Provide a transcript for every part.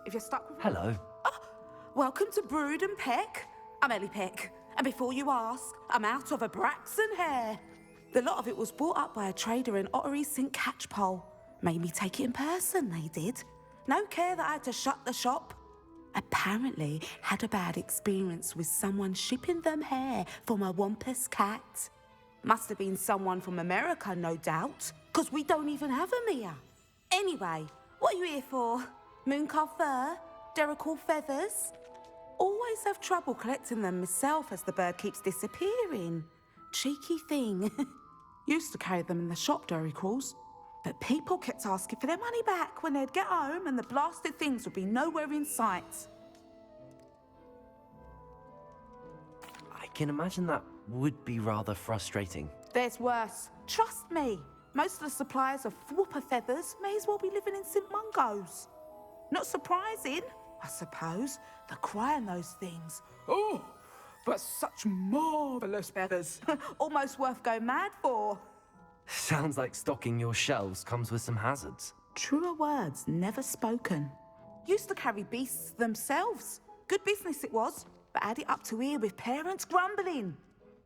If you're stuck with... Hello. Welcome to Brood and Peck. I'm Ellie Peck. And before you ask, I'm out of a Braxton hair. The lot of it was bought up by a trader in Ottery St. Catchpole. Made me take it in person, they did. No care that I had to shut the shop. Apparently had a bad experience with someone shipping them hair from a Wampus cat. Must have been someone from America, no doubt, because we don't even have them here. Anyway, what are you here for? Mooncar fur? Derrickle feathers? Always have trouble collecting them myself as the bird keeps disappearing. Cheeky thing. Used to carry them in the shop, Derricles. But people kept asking for their money back when they'd get home and the blasted things would be nowhere in sight. I can imagine that would be rather frustrating. There's worse. Trust me. Most of the suppliers of whooper feathers may as well be living in St. Mungo's. Not surprising, I suppose, the cry on those things. Oh, but such marvellous feathers. Almost worth going mad for. Sounds like stocking your shelves comes with some hazards. Truer words never spoken. Used to carry beasts themselves. Good business it was, but had it up to here with parents grumbling.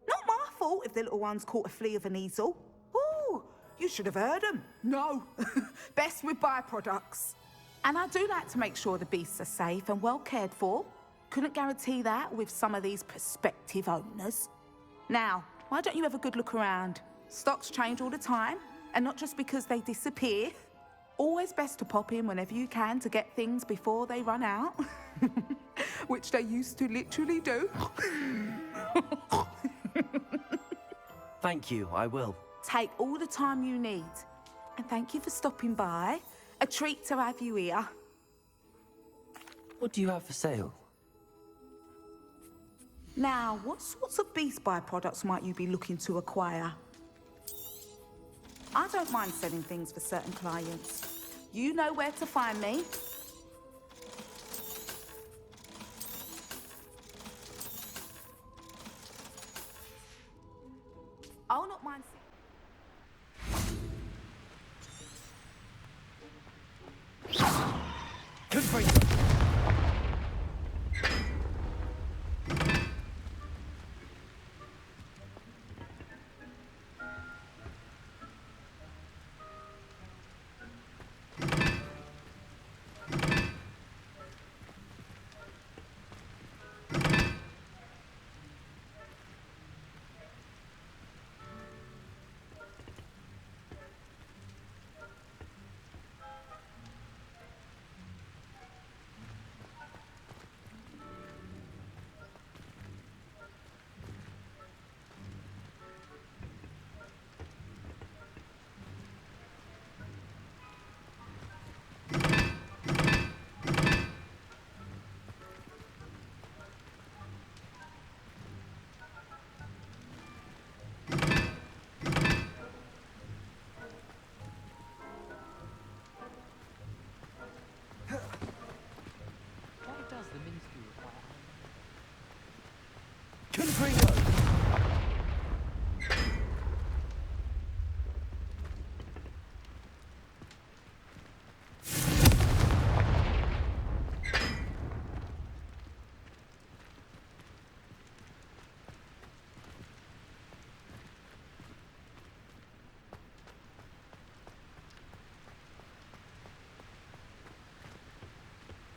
Not my fault if the little ones caught a flea of an easel. Ooh, you should have heard them. No, best with byproducts. And I do like to make sure the beasts are safe and well cared for. Couldn't guarantee that with some of these prospective owners. Now, why don't you have a good look around? Stocks change all the time, and not just because they disappear. Always best to pop in whenever you can to get things before they run out. Which they used to literally do. Thank you, I will. Take all the time you need. And thank you for stopping by. A treat to have you here. What do you have for sale? Now, what sorts of beast byproducts might you be looking to acquire? I don't mind selling things for certain clients. You know where to find me. I'll not mind... Good for you.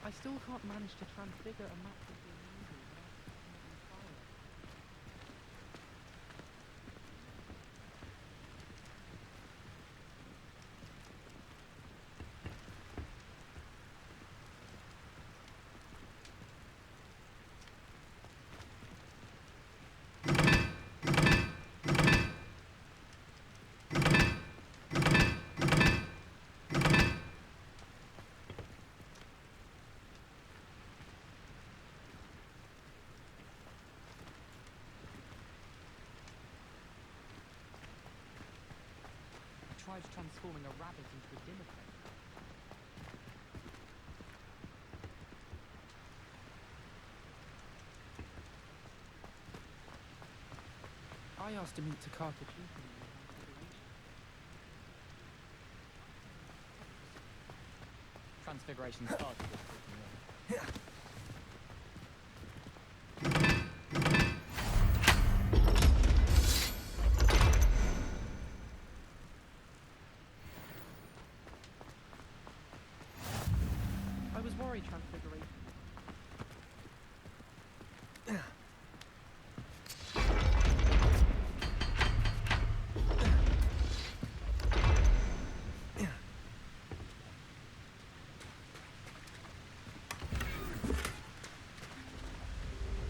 I still can't manage to transfigure a map of the needle without fire. Tried transforming a rabbit into a dinner plate. I asked him to cart a chief in Transfiguration started this freaking year. I was worried Transfiguration.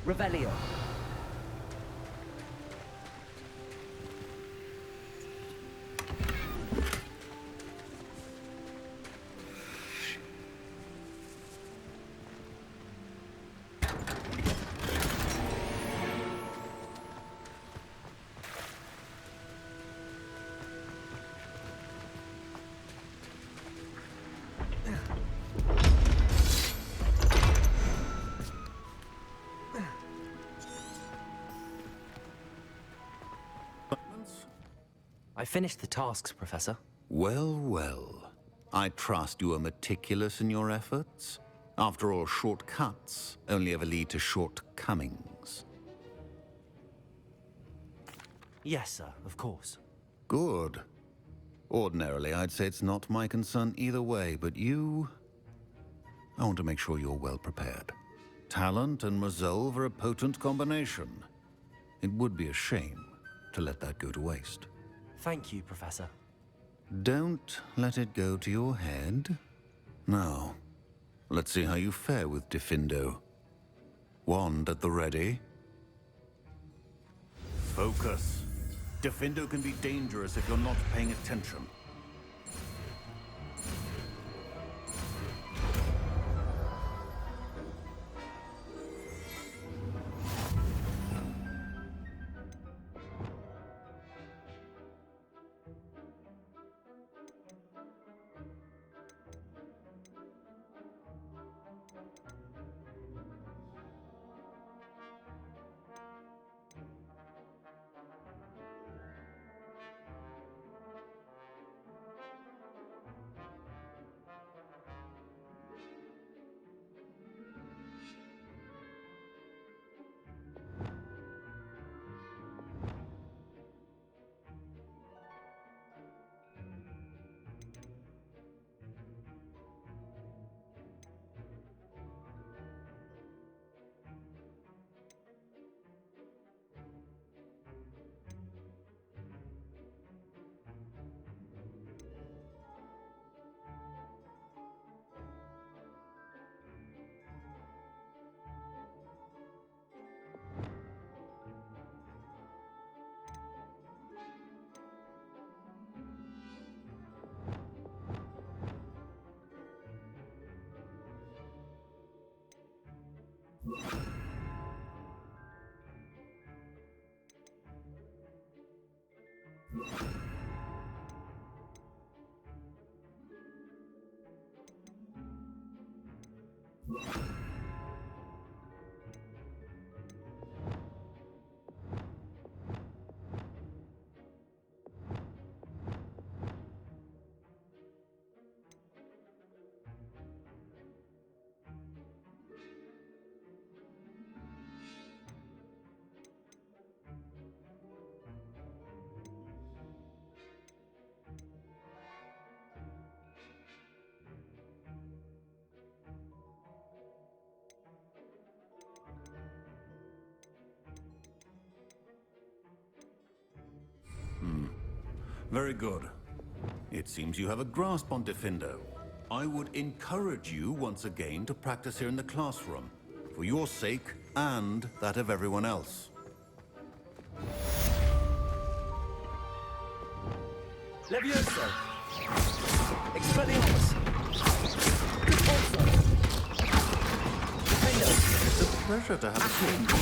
Revelio. I finished the tasks, Professor. Well, well. I trust you are meticulous in your efforts. After all, shortcuts only ever lead to shortcomings. Yes, sir, of course. Good. Ordinarily, I'd say it's not my concern either way, but you... I want to make sure you're well prepared. Talent and resolve are a potent combination. It would be a shame to let that go to waste. Thank you, Professor. Don't let it go to your head. Now, let's see how you fare with Diffindo. Wand at the ready. Focus. Diffindo can be dangerous if you're not paying attention. Very good. It seems you have a grasp on Diffindo. I would encourage you once again to practice here in the classroom, for your sake and that of everyone else. Levioso! Expelliarmus! Repulso! Defendo! It's a pleasure to have Defendo!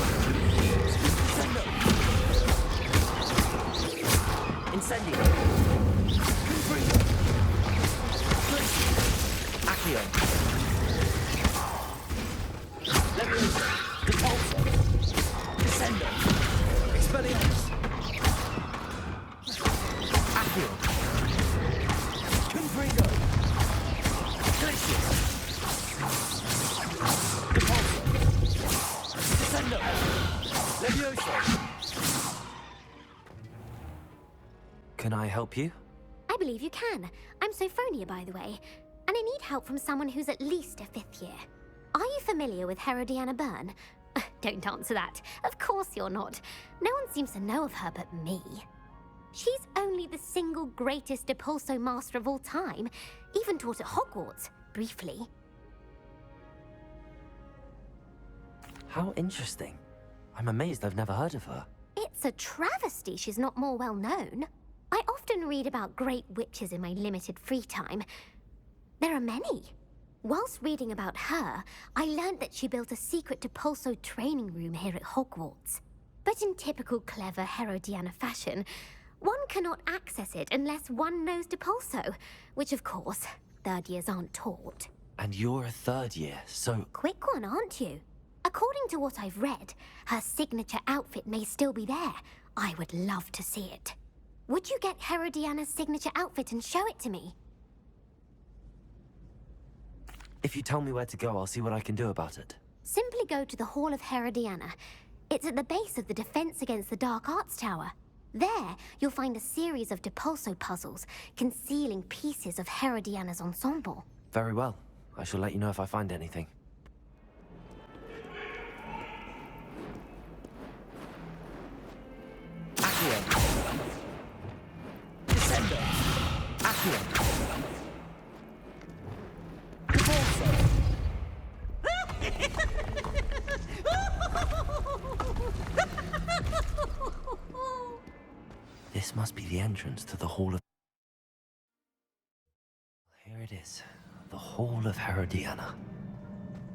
Incendio! Confringo! Accio! Levioso! Repulso! Descendo! Expelliarmus! Accio! Confringo! Glacius! Can I help you? I believe you can. I'm Sophronia, by the way, and I need help from someone who's at least a 5th year. Are you familiar with Herodiana Byrne? Don't answer that. Of course you're not. No one seems to know of her but me. She's only the single greatest Depulso master of all time, even taught at Hogwarts, briefly. How interesting. I'm amazed I've never heard of her. It's a travesty she's not more well known. I often read about great witches in my limited free time. There are many. Whilst reading about her, I learned that she built a secret Depulso training room here at Hogwarts. But in typical clever Herodiana fashion, one cannot access it unless one knows Depulso, which of course, 3rd years aren't taught. And you're a 3rd year, so... Quick one, aren't you? According to what I've read, her signature outfit may still be there. I would love to see it. Would you get Herodiana's signature outfit and show it to me? If you tell me where to go, I'll see what I can do about it. Simply go to the Hall of Herodiana. It's at the base of the Defense Against the Dark Arts Tower. There, you'll find a series of Depulso puzzles concealing pieces of Herodiana's ensemble. Very well. I shall let you know if I find anything. Accio. Descendo. Accio. This must be the entrance to the Hall of... Here it is. The Hall of Herodiana.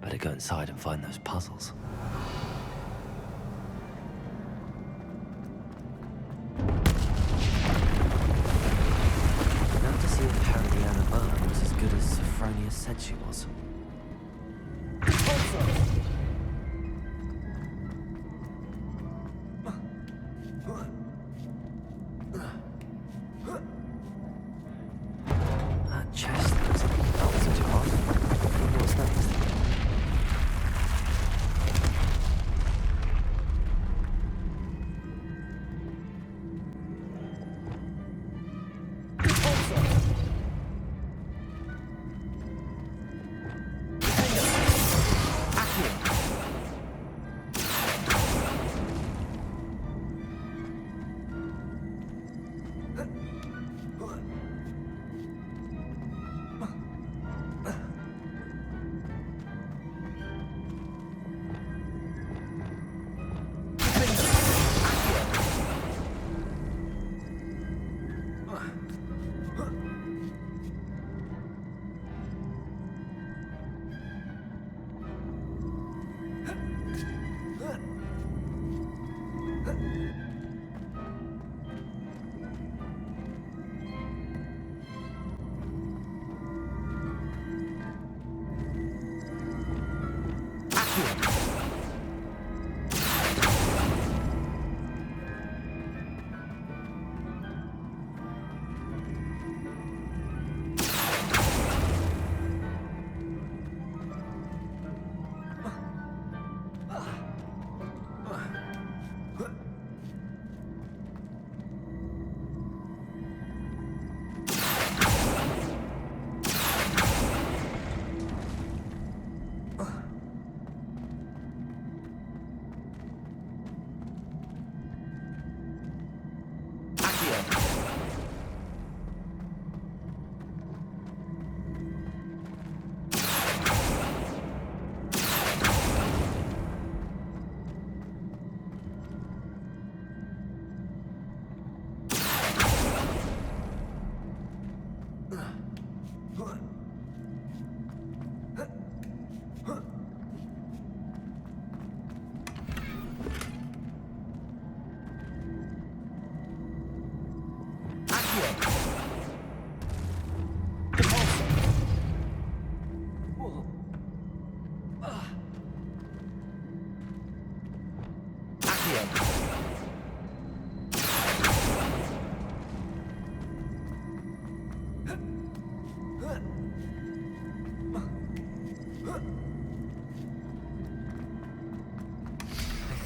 Better go inside and find those puzzles. Now to see if Herodiana Byrne was as good as Sophronia said she was. That chest looks like it melts into heart. I wonder what's next.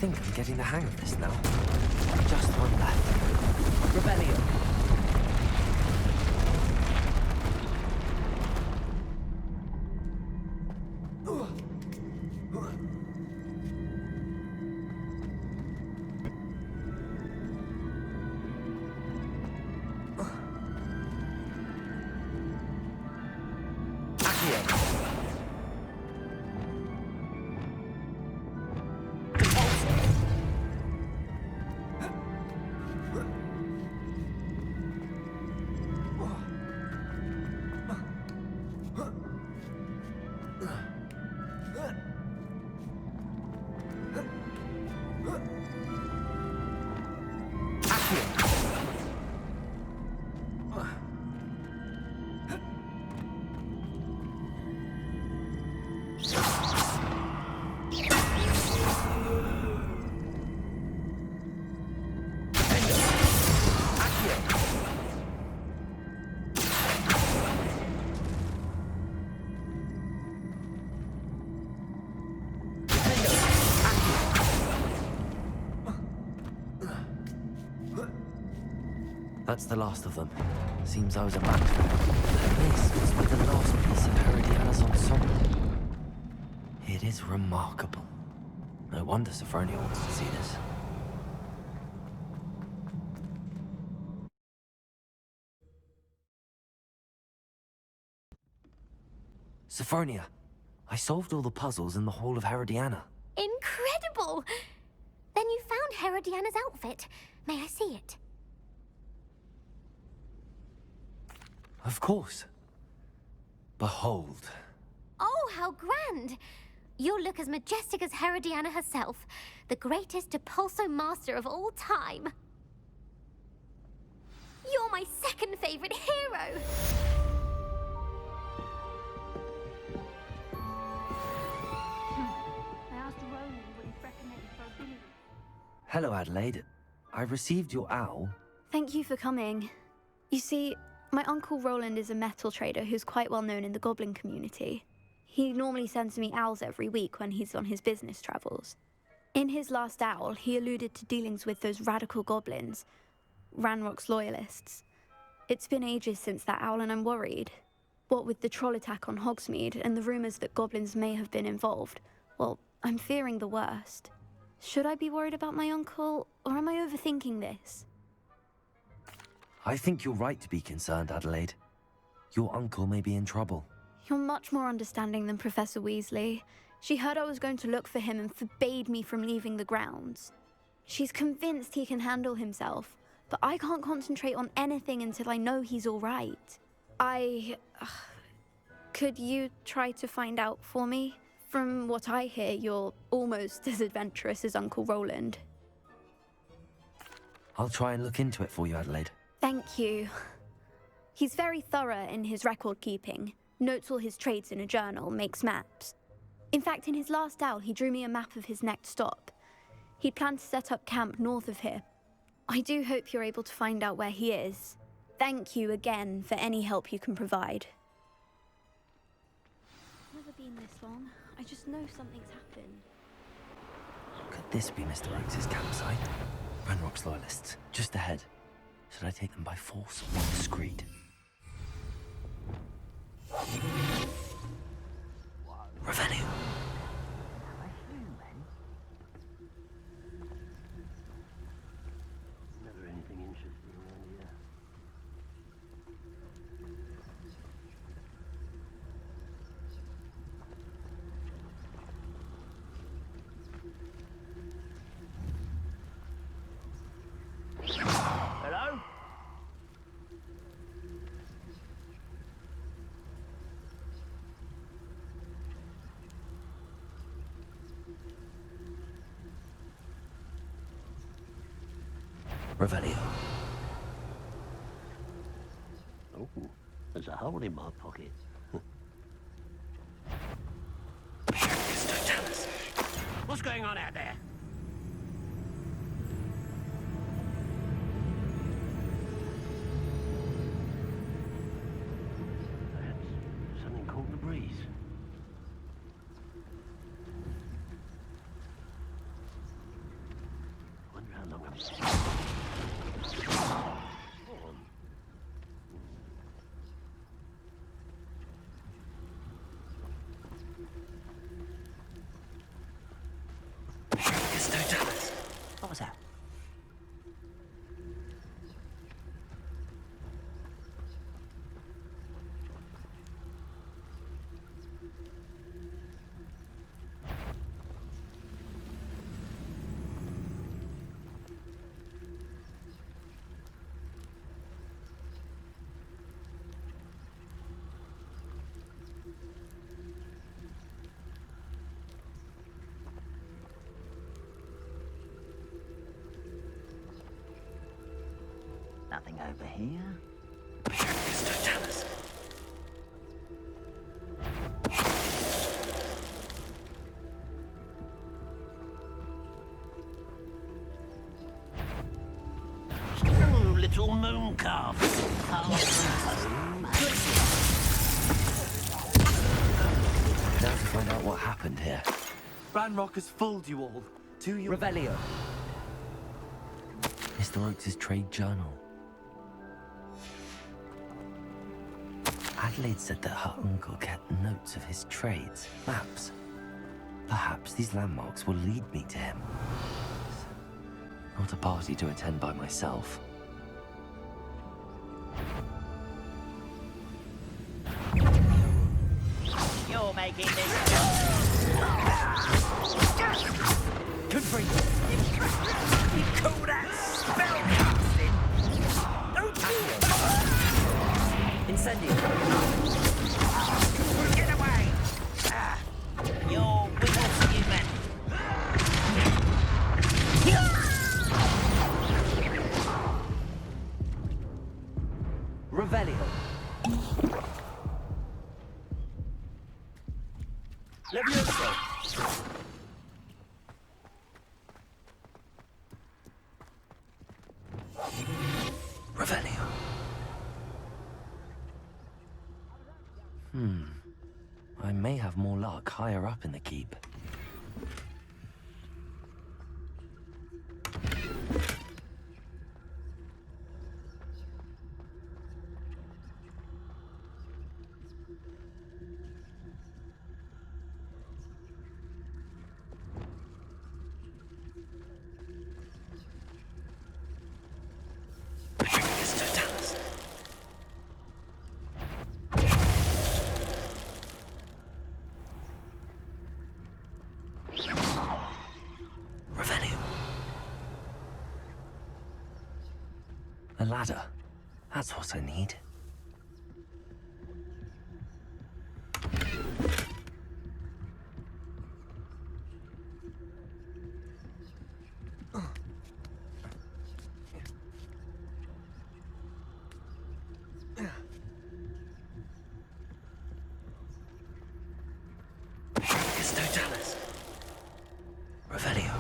think I'm getting the hang of this now. Just one left. Rebellion! That's the last of them. Seems I was a match for them. This must be the last piece of Herodiana's ensemble. It is remarkable. No wonder Sophronia wants to see this. Sophronia, I solved all the puzzles in the Hall of Herodiana. Incredible! Then you found Herodiana's outfit. May I see it? Of course. Behold. Oh, how grand! You'll look as majestic as Herodiana herself, the greatest Depulso master of all time. You're my second favorite hero! I asked Roland what he'd recommend for a billy. Hello, Adelaide. I received your owl. Thank you for coming. You see, my uncle Roland is a metal trader who's quite well known in the goblin community. He normally sends me owls every week when he's on his business travels. In his last owl, he alluded to dealings with those radical goblins, Ranrock's loyalists. It's been ages since that owl and I'm worried. What with the troll attack on Hogsmeade and the rumours that goblins may have been involved, well, I'm fearing the worst. Should I be worried about my uncle, or am I overthinking this? I think you're right to be concerned, Adelaide. Your uncle may be in trouble. You're much more understanding than Professor Weasley. She heard I was going to look for him and forbade me from leaving the grounds. She's convinced he can handle himself, but I can't concentrate on anything until I know he's all right. Could you try to find out for me? From what I hear, you're almost as adventurous as Uncle Roland. I'll try and look into it for you, Adelaide. Thank you. He's very thorough in his record keeping, notes all his trades in a journal, makes maps. In fact, in his last owl, he drew me a map of his next stop. He planned to set up camp north of here. I do hope you're able to find out where he is. Thank you again for any help you can provide. Never been this long. I just know something's happened. Could this be Mr. Oakes' campsite? Ranrock's loyalists, just ahead. Should I take them by force or discreet? Revelio. Never anything interesting around here. Hello? Revelio. Oh, there's a hole in my pocket. What's going on out there? Perhaps something caught the breeze. was that? Nothing over here. Ooh, little moon calves. Now to find out what happened here. Ranrock has fooled you all. To your Revelio. Mr. Oakes' trade journal. Adelaide said that her uncle kept notes of his trades, maps. Perhaps these landmarks will lead me to him. Not a party to attend by myself. You're making this. Good for you. You call that spellcasting? Don't do it. Incendio. Get away. You're with us, you men. Revelio. Levioso. Revelio. I may have more luck higher up in the keep. A ladder. That's what I need. Revelio.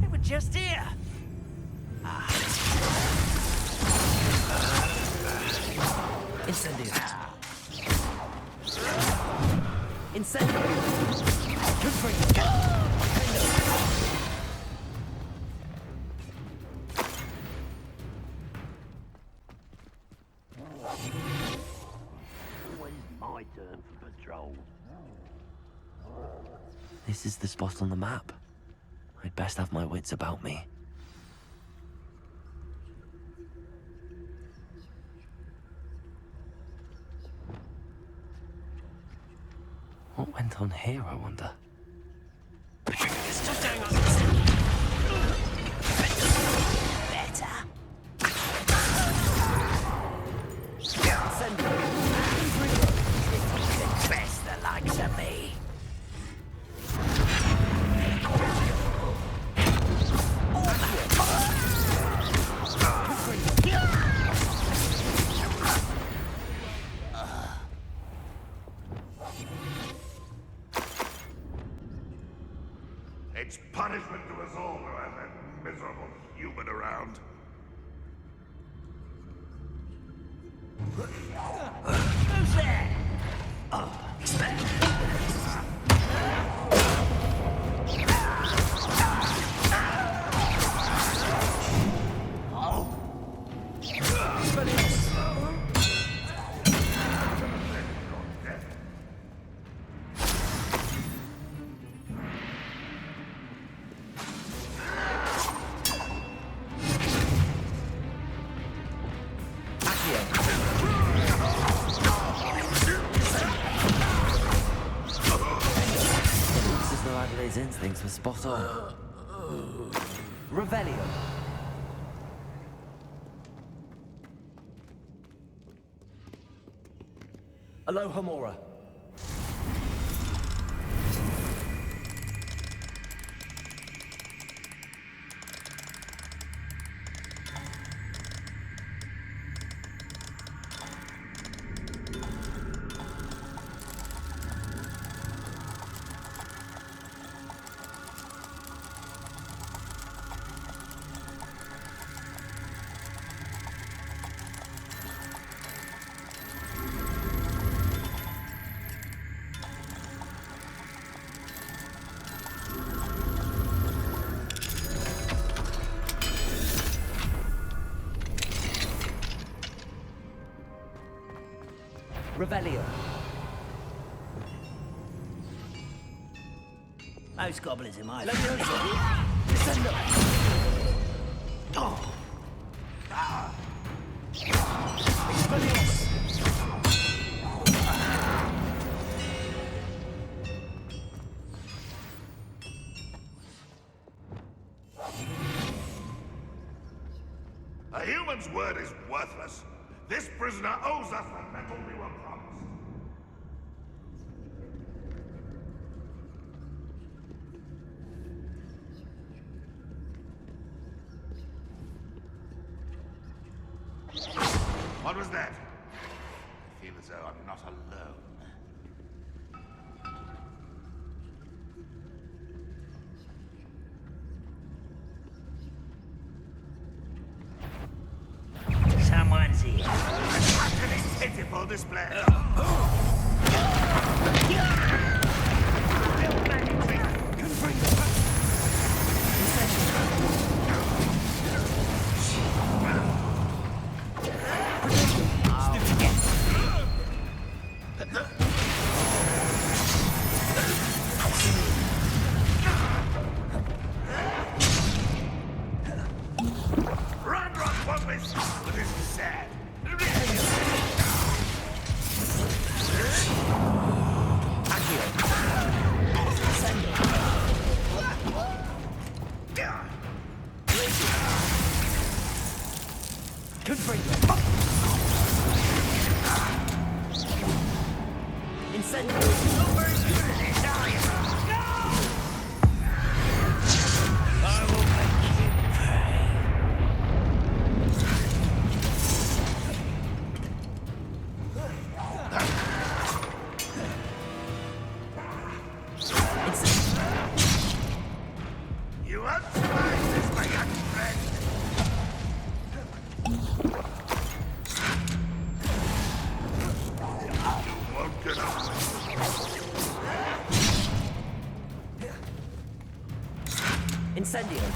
They were just here. Incendio. Incendio. Good for you. Always my turn for patrol. This is the spot on the map. I'd best have my wits about me. What went on here, I wonder? Best the likes of me. It's punishment to us all to have that miserable human around. Who's there? Spot on. Revelio. Alohomora. Revelio. Most gobblers in my Descendo. Expelliarmus. A human's word is worthless. This prisoner owes us the metal we were promised. What was that? I feel as though I'm not alone. Someone's here. Utterly pitiful display. Ranrock won't miss, but this is sad. You won't survive this, my young friend. You won't get away. Incendio.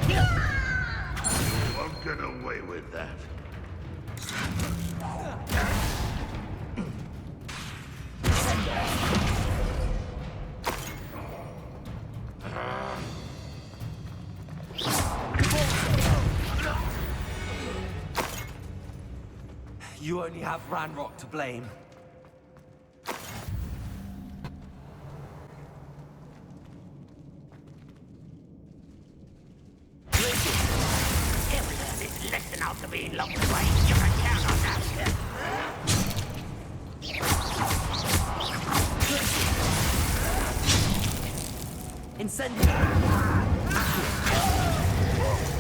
You won't get away with that. You only have Ranrock to blame. Everyone is listen after being locked away. You can count on that. Incendio.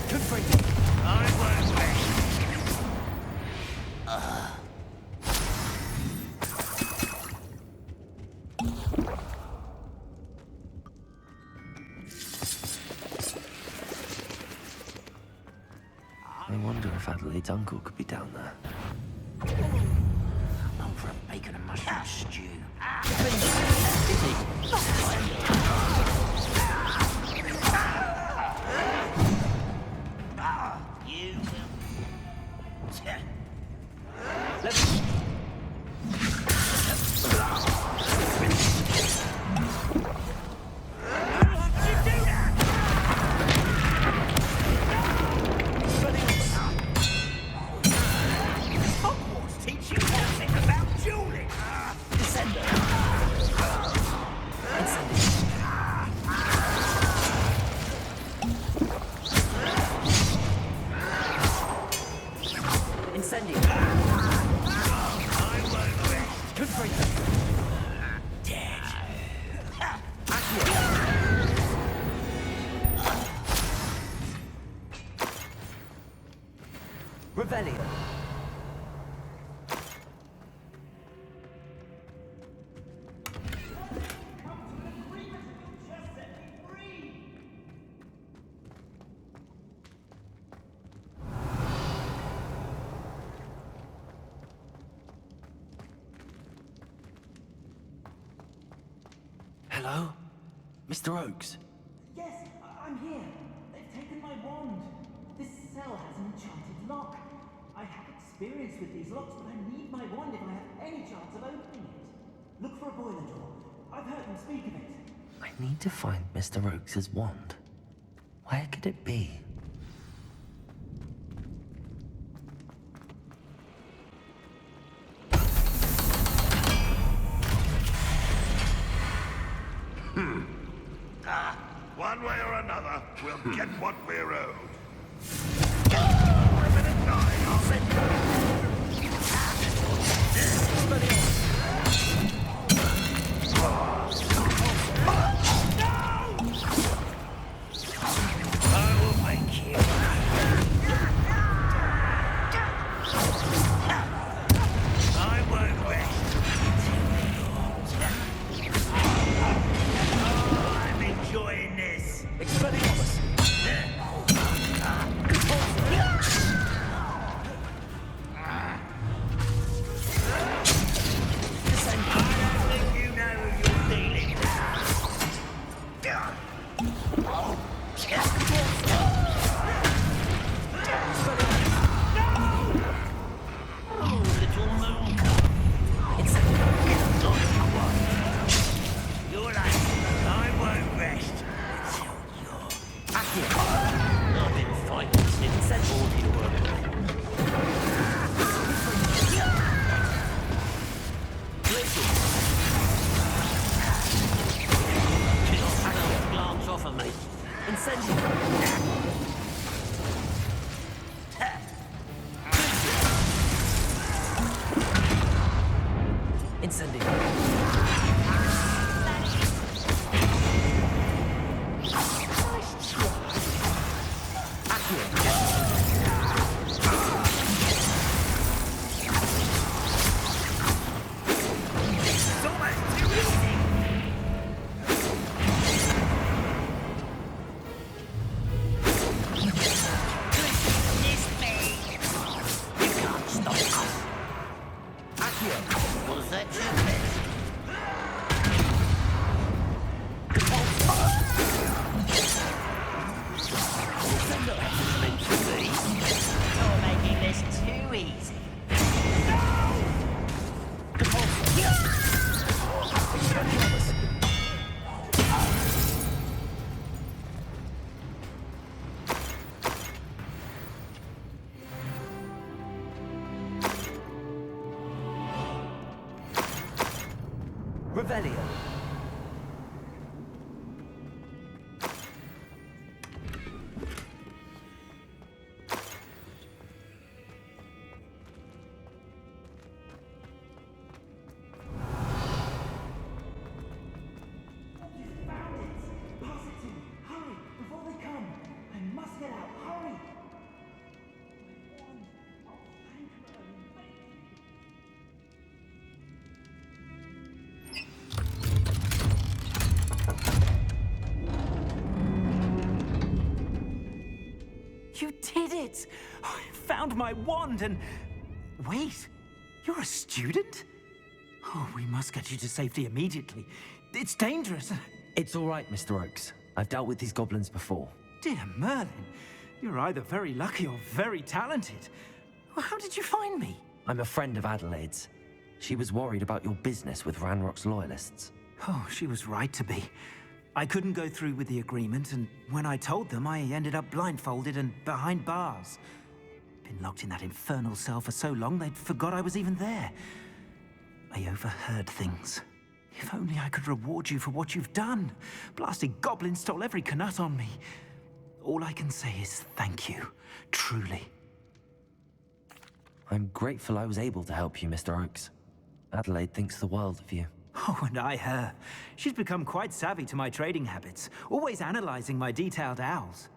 Confringo. I won't wait. I wonder if Adelaide's uncle could be down there. Oh, for a bacon and mushroom stew. You will. Hogwarts teach you nothing about dueling. Incendio. I won't rest. Good for you. Dead. Revelio. Hello? Mr. Oakes? Yes, I'm here. They've taken my wand. This cell has an enchanted lock. I have experience with these locks, but I need my wand if I have any chance of opening it. Look for a boiler door. I've heard them speak of it. I need to find Mr. Oakes' wand. Where could it be? One way or another, we'll get what we're owed. I will make you. I won't rest. Oh, I'm enjoying this. Expelliarmus! I don't think you know who you're dealing with. Little moon. You're like, I won't rest until you're. I've been fighting since 40 glance off of me. It's almost too easy. Was that your best? Meant to be. You're making this too easy. Revelio. Found it! Pass it to me! Hurry! Before they come! I must get out! Hurry! My wand! Oh, thank Merlin! Thank you! You did it! I found my wand and... Wait, you're a student? Oh, we must get you to safety immediately. It's dangerous. It's all right, Mr. Oakes. I've dealt with these goblins before. Dear Merlin, you're either very lucky or very talented. Well, how did you find me? I'm a friend of Adelaide's. She was worried about your business with Ranrock's loyalists. Oh, she was right to be. I couldn't go through with the agreement, and when I told them, I ended up blindfolded and behind bars. Been locked in that infernal cell for so long, they'd forgot I was even there. I overheard things. If only I could reward you for what you've done. Blasted goblin stole every canut on me. All I can say is thank you, truly. I'm grateful I was able to help you, Mr. Oakes. Adelaide thinks the world of you. Oh, and I her. She's become quite savvy to my trading habits, always analyzing my detailed owls.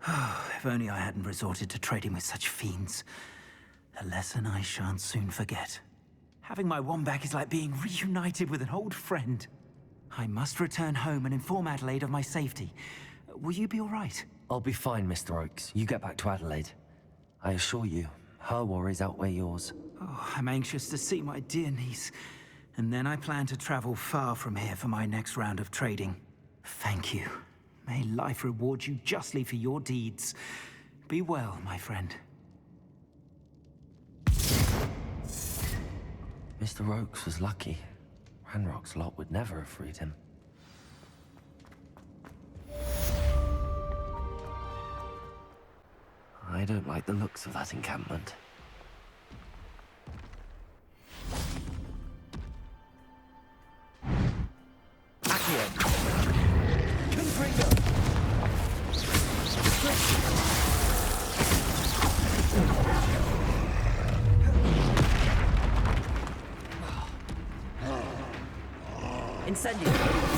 If only I hadn't resorted to trading with such fiends. A lesson I shan't soon forget. Having my wand back is like being reunited with an old friend. I must return home and inform Adelaide of my safety. Will you be all right? I'll be fine, Mr. Oakes. You get back to Adelaide. I assure you, her worries outweigh yours. Oh, I'm anxious to see my dear niece. And then I plan to travel far from here for my next round of trading. Thank you. May life reward you justly for your deeds. Be well, my friend. Mr. Oakes was lucky. Ranrock's lot would never have freed him. I don't like the looks of that encampment. Incendio.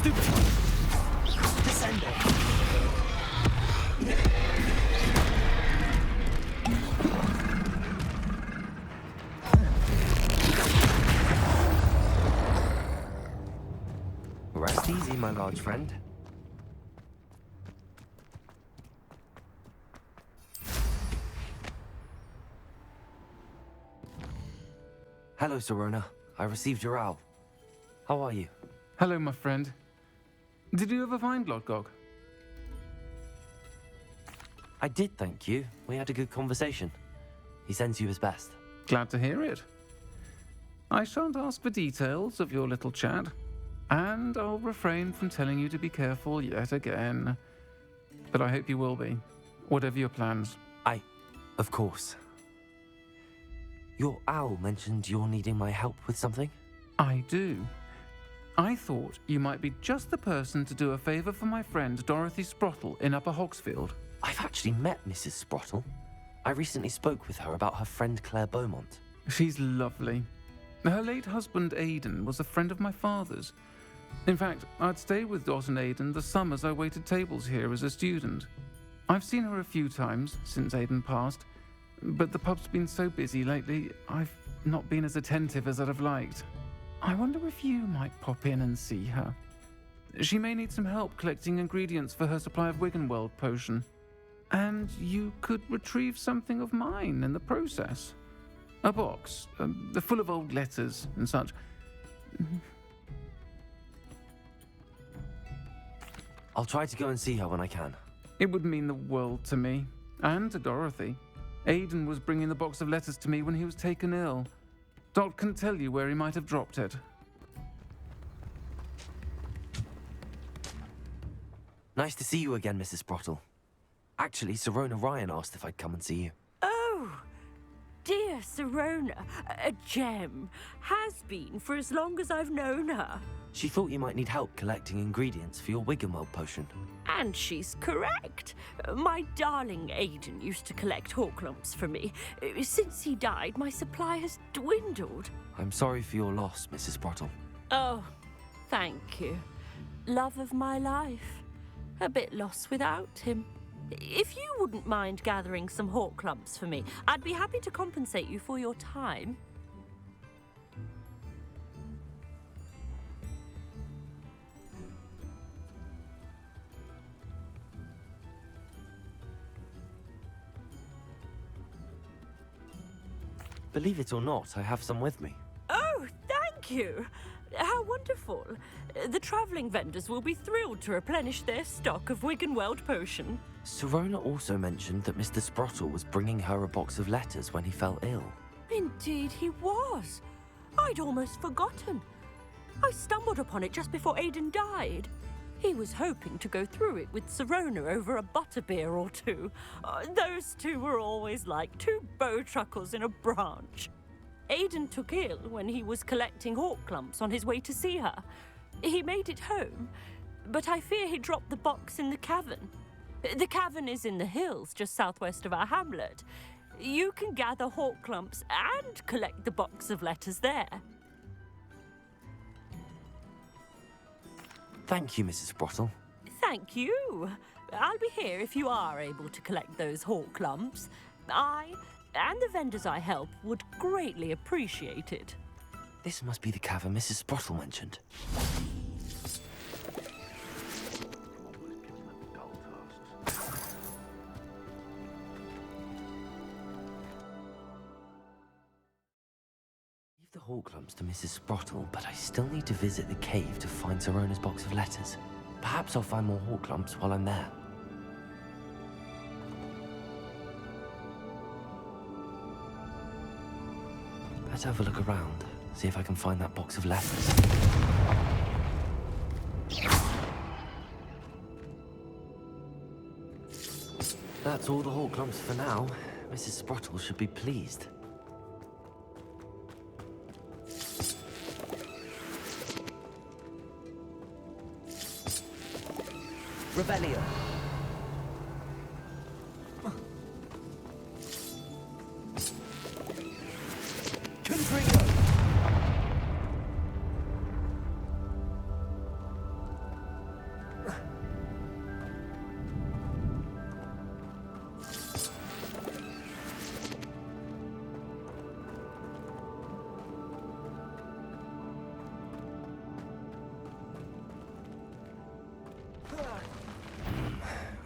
stupid one! Descending! Rest easy, my large friend. Hello, Sirona. I received your owl. How are you? Hello, my friend. Did you ever find Lodgok? I did, thank you. We had a good conversation. He sends you his best. Glad to hear it. I shan't ask for details of your little chat, and I'll refrain from telling you to be careful yet again. But I hope you will be, whatever your plans. Of course. Your owl mentioned you're needing my help with something? I do. I thought you might be just the person to do a favor for my friend Dorothy Sprottle in Upper Hogsfield. I've actually met Mrs. Sprottle. I recently spoke with her about her friend Claire Beaumont. She's lovely. Her late husband Aidan was a friend of my father's. In fact, I'd stay with Dot and Aidan the summers I waited tables here as a student. I've seen her a few times since Aidan passed, but the pub's been so busy lately, I've not been as attentive as I'd have liked. I wonder if you might pop in and see her. She may need some help collecting ingredients for her supply of Wiggenweld potion. And you could retrieve something of mine in the process. A box, full of old letters and such. I'll try to go and see her when I can. It would mean the world to me, and to Dorothy. Aidan was bringing the box of letters to me when he was taken ill. Dot can tell you where he might have dropped it. Nice to see you again, Mrs. Sprottle. Actually, Sirona Ryan asked if I'd come and see you. Oh, dear Sirona, a gem. Has been for as long as I've known her. She thought you might need help collecting ingredients for your Wiggenweld potion. And she's correct. My darling Aidan used to collect hawklumps for me. Since he died, my supply has dwindled. I'm sorry for your loss, Mrs. Sprottle. Oh, thank you. Love of my life. A bit lost without him. If you wouldn't mind gathering some hawklumps for me, I'd be happy to compensate you for your time. Believe it or not, I have some with me. Oh, thank you. How wonderful. The travelling vendors will be thrilled to replenish their stock of Wiggenweld potion. Sirona also mentioned that Mr. Sprottle was bringing her a box of letters when he fell ill. Indeed he was. I'd almost forgotten. I stumbled upon it just before Aidan died. He was hoping to go through it with Sirona over a butterbeer or two. Those two were always like two bowtruckles in a branch. Aidan took ill when he was collecting hawklumps on his way to see her. He made it home, but I fear he dropped the box in the cavern. The cavern is in the hills just southwest of our hamlet. You can gather hawklumps and collect the box of letters there. Thank you, Mrs. Sprottle. Thank you. I'll be here if you are able to collect those hawklumps. I and the vendors I help would greatly appreciate it. This must be the cavern Mrs. Sprottle mentioned. Leave the hawklumps to Mrs. Sprottle, but I still need to visit the cave to find Sirona's box of letters. Perhaps I'll find more hawklumps while I'm there. Let's have a look around, see if I can find that box of letters. That's all the hawklumps for now. Mrs. Sprottle should be pleased. Rebellion.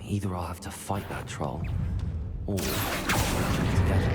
Either I'll have to fight that troll, or work together.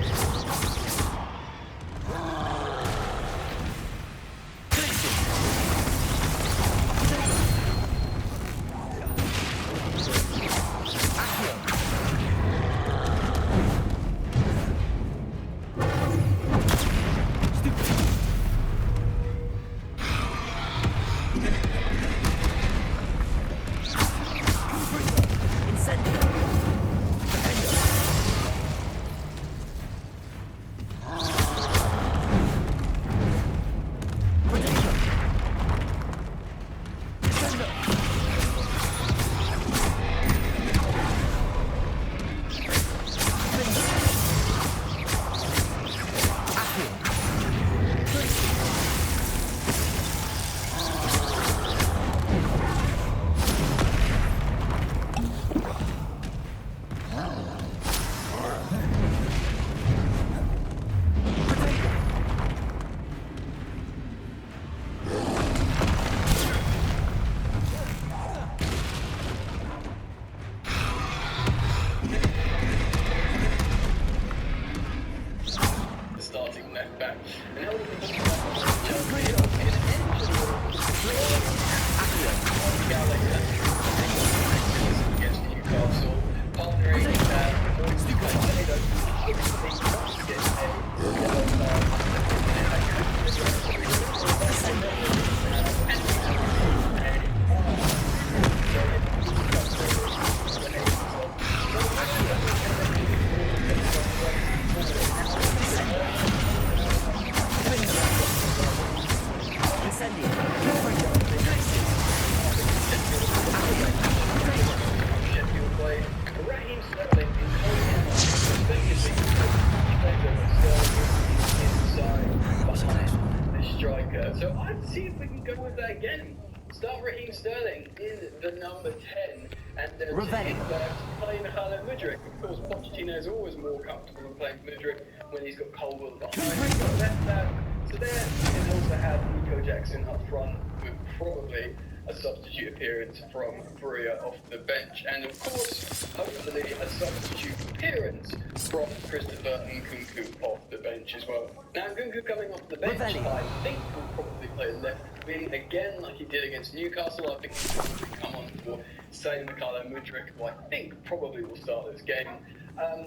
So I'd see if we can go with that again. Start Raheem Sterling in the number 10 and playing Hala Mudryk. Of course, Pochettino is always more comfortable than playing Mudryk when he's got Colwell behind. So there, and also have Nico Jackson up front with probably a substitute appearance from Bria off the bench, and of course, hopefully a substitute appearance from Christopher Nkunku off the bench as well. Now, Nkunku coming off the bench, I think will probably play left wing again like he did against Newcastle. I think he'll probably come on for Sane Mikhailo Mudryk, who I think probably will start this game.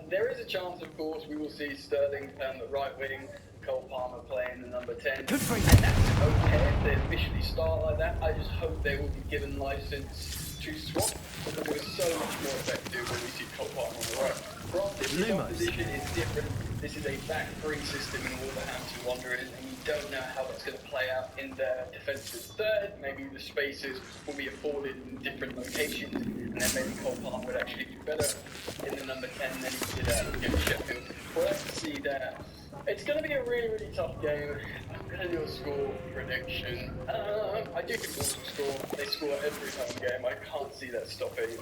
There is a chance, of course, we will see Sterling on the right wing, Cole Palmer playing the number 10. And that's okay if they officially start like that. I just hope they will be given license to swap, because it was so much more effective when we see Cole Palmer on the right. Granted, his opposition is different. This is a back three system in Wolverhampton Wanderers, and you don't know how that's going to play out in their defensive third. Maybe the spaces will be afforded in different locations, and then maybe Cole Palmer would actually do better in the number 10 than he did against Sheffield. We'll have to see that. It's going to be a really, really tough game. I'm going to do a score prediction. I do think Wolves will score. They score every home game. I can't see that stopping.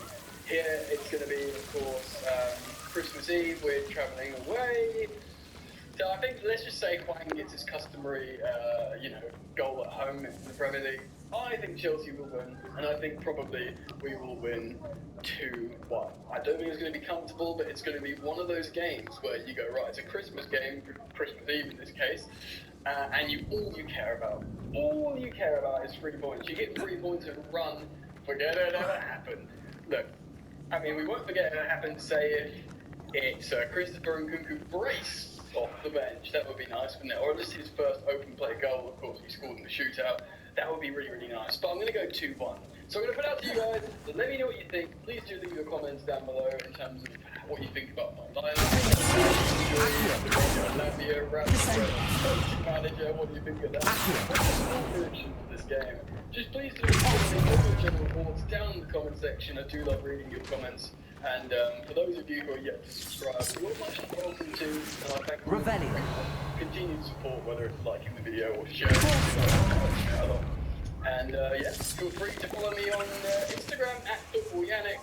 Here, it's going to be, of course, Christmas Eve. We're travelling away. So I think, let's just say Hwang gets his customary, goal at home in the Premier League. I think Chelsea will win, and I think probably we will win 2-1. I don't think it's going to be comfortable, but it's going to be one of those games where you go, right, it's a Christmas game, Christmas Eve in this case, and all you care about is 3 points. You get 3 points and run, forget it ever happened. Look, I mean, we won't forget it ever happened, say if it's Christopher Nkunku brace off the bench. That would be nice, wouldn't it? Or at least his first open play goal, of course, he scored in the shootout. That would be really, really nice. But I'm going to go 2-1. So I'm going to put out to you guys. Let me know what you think. Please do leave your comments down below in terms of what you think about my lineup. Manager, what do you think of that? What's your prediction for this game? Just please do leave your general thoughts down in the comment section. I do love reading your comments. And for those of you who are yet to subscribe, you're much welcome to. And I thank you for continued support, whether it's liking the video or sharing it. And feel free to follow me on Instagram @FootballYannick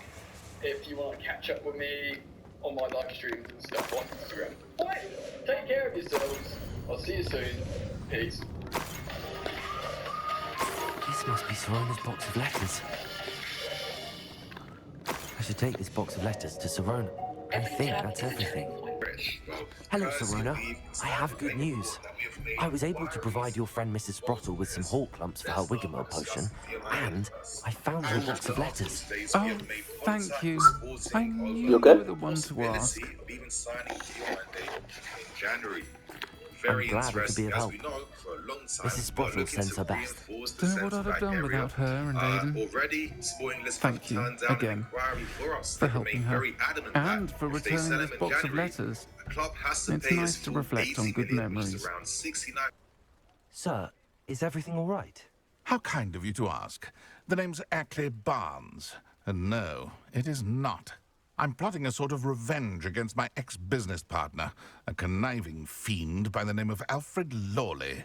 if you want to catch up with me on my live streams and stuff on Instagram. Alright, take care of yourselves. I'll see you soon. Peace. This must be Serona's box of letters. I should take this box of letters to Serona. I think that's everything. Hello, Serona. I have good news. I was able to provide your friend Mrs. Sprottle with some hawk lumps for her Wiggamore potion, and I found your box of letters. Oh, thank you. I knew You you okay? were the one to ask. I'm glad we could be of help. Mrs. Sprottle sends her best. Don't know what I'd have done without her and Aiden. Thank you, again, for helping her, and for returning this box of letters. It's nice to reflect on good memories. Sir, is everything all right? How kind of you to ask. The name's Ackley Barnes. And no, it is not. I'm plotting a sort of revenge against my ex-business partner, a conniving fiend by the name of Alfred Lawley.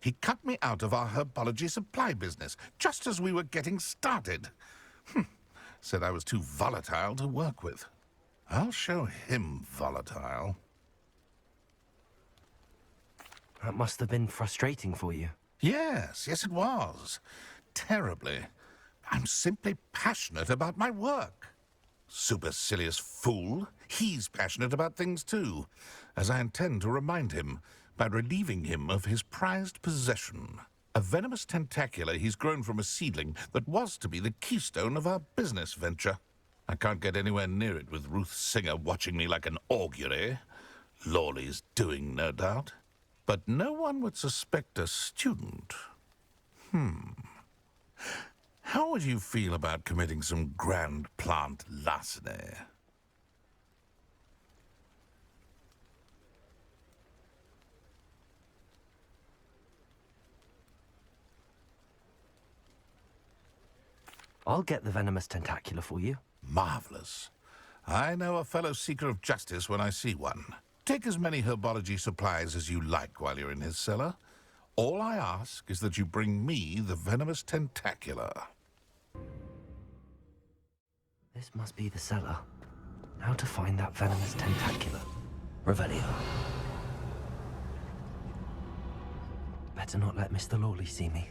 He cut me out of our herbology supply business, just as we were getting started. Said I was too volatile to work with. I'll show him volatile. That must have been frustrating for you. Yes, it was. Terribly. I'm simply passionate about my work. Supercilious fool. He's passionate about things too, as I intend to remind him by relieving him of his prized possession. A venomous tentacula he's grown from a seedling that was to be the keystone of our business venture. I can't get anywhere near it with Ruth Singer watching me like an augury. Lawley's doing, no doubt. But no one would suspect a student. How would you feel about committing some grand plant larceny? I'll get the venomous tentacula for you. Marvelous. I know a fellow seeker of justice when I see one. Take as many herbology supplies as you like while you're in his cellar. All I ask is that you bring me the venomous tentacula. This must be the cellar. How to find that venomous tentacula? Revelio. Better not let Mr. Lawley see me.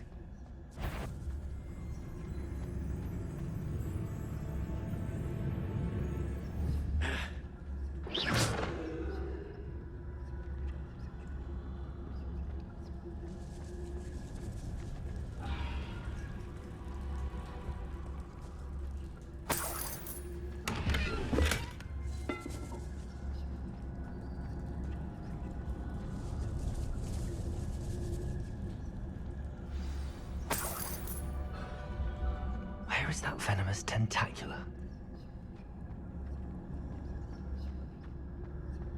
Where is that venomous tentacula?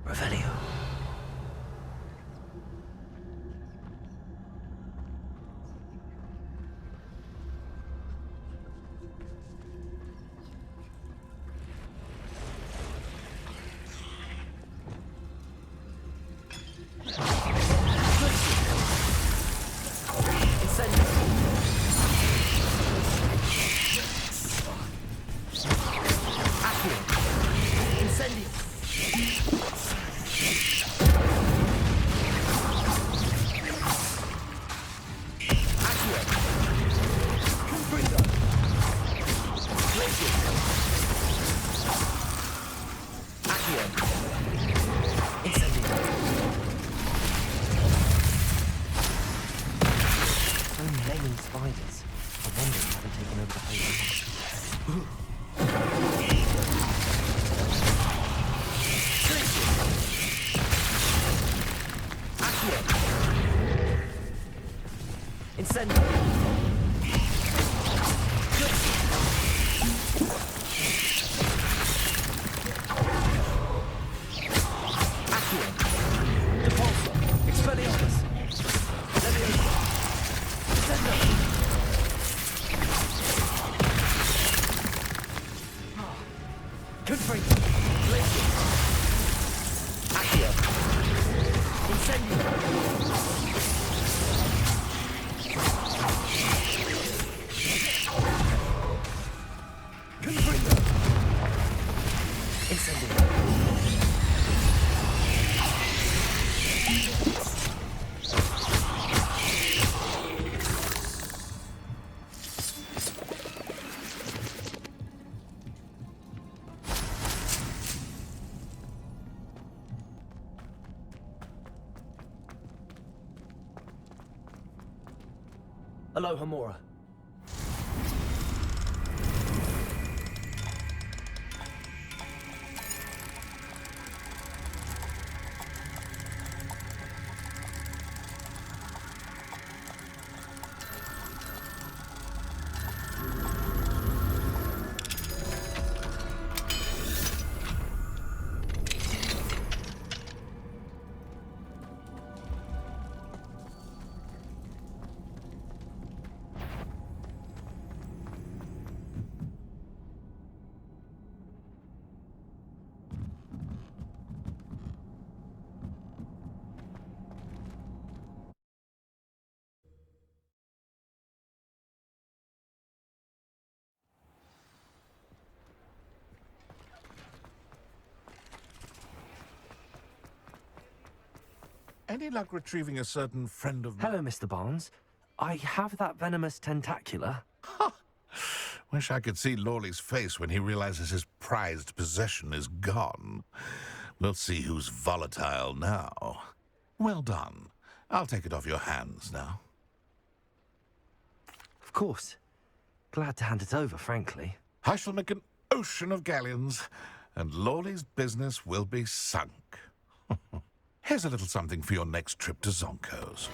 Revelio. Spiders. I wonder if they've taken over the whole Aloha Mora. Any luck retrieving a certain friend of mine? Hello, Mr. Barnes. I have that venomous tentacula. Wish I could see Lawley's face when he realizes his prized possession is gone. We'll see who's volatile now. Well done. I'll take it off your hands now. Of course. Glad to hand it over, frankly. I shall make an ocean of galleons, and Lawley's business will be sunk. Here's a little something for your next trip to Zonko's.